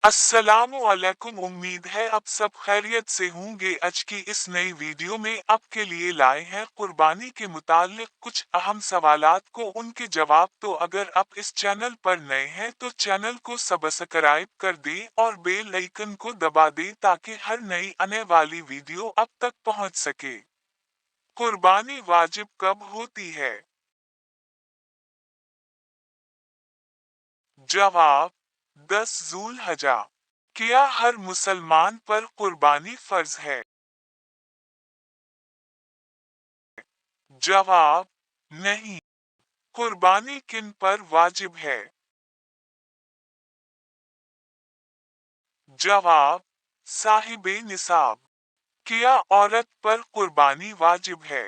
अस्सलाम वालेकुम। उम्मीद है आप सब खैरियत से होंगे। आज की इस नई वीडियो में आपके लिए लाए हैं कुर्बानी के मुताल्लिक कुछ अहम सवालात को उनके जवाब। तो अगर आप इस चैनल पर नए हैं तो चैनल को सब्सक्राइब कर दें और बेल आइकन को दबा दें ताकि हर नई आने वाली वीडियो आप तक पहुंच सके। कुर्बानी वाजिब कब होती है? जवाब 10 ज़ुल हजा। क्या हर मुसलमान पर कुर्बानी फर्ज है? जवाब नहीं। कुर्बानी किन पर वाजिब है? जवाब साहिबे निसाब। क्या औरत पर कुर्बानी वाजिब है?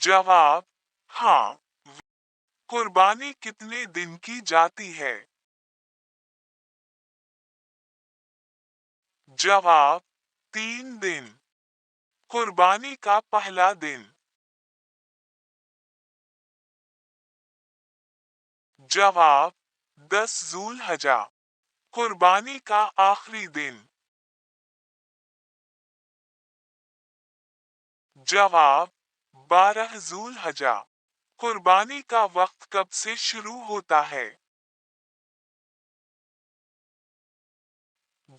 जवाब हाँ। कुर्बानी कितने दिन की जाती है? जवाब 3 दिन। कुर्बानी का पहला दिन? जवाब 10 ज़ुल हजा। कुर्बानी का आखिरी दिन? जवाब 12 ज़ुल हजा। कुर्बानी का वक्त कब से शुरू होता है?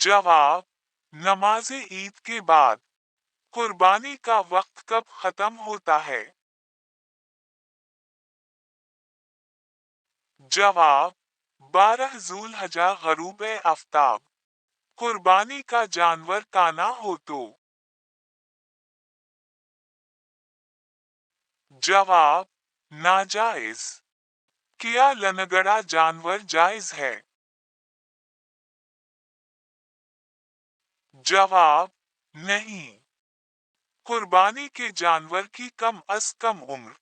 जवाब नमाज ईद के बाद। कुर्बानी का वक्त कब खत्म होता है? जवाब 12 ज़ुल हजा गरूब आफ्ताब। कुर्बानी का जानवर काना हो तो? जवाब नाजायज। क्या लनगड़ा जानवर जायज है? जवाब नहीं। कुर्बानी के जानवर की कम अज कम उम्र?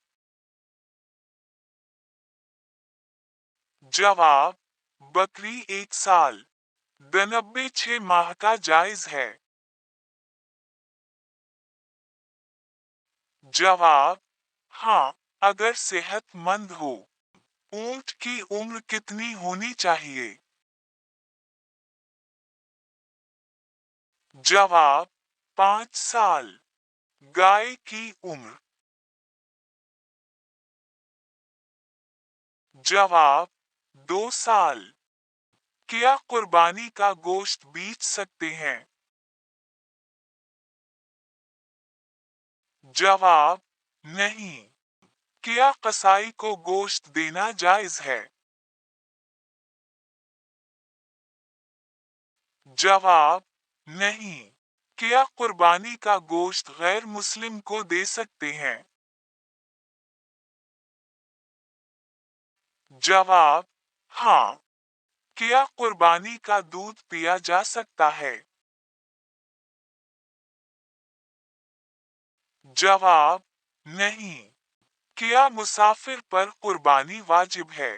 जवाब बकरी 1 साल। 92 6 माह का जायज है? जवाब हाँ, अगर सेहतमंद हो। ऊंट की उम्र कितनी होनी चाहिए? जवाब 5 साल। गाय की उम्र? जवाब 2 साल। क्या कुर्बानी का गोश्त बेच सकते हैं? जवाब नहीं। क्या कसाई को गोश्त देना जायज है? जवाब नहीं। क्या कुर्बानी का गोश्त गैर मुस्लिम को दे सकते हैं? जवाब हाँ। क्या कुर्बानी का दूध पिया जा सकता है? जवाब नहीं। क्या मुसाफिर पर कुर्बानी वाजिब है?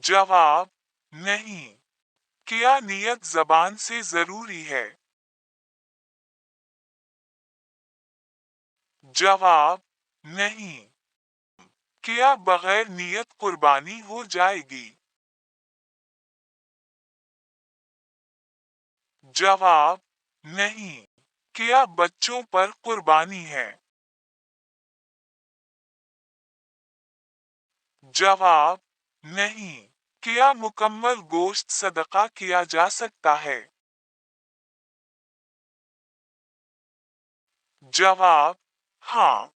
जवाब नहीं। क्या नियत जबान से जरूरी है? जवाब नहीं। क्या बगैर नियत कुर्बानी हो जाएगी? जवाब नहीं। क्या बच्चों पर कुर्बानी है? जवाब नहीं। क्या मुकम्मल गोश्त सदका किया जा सकता है? जवाब हाँ।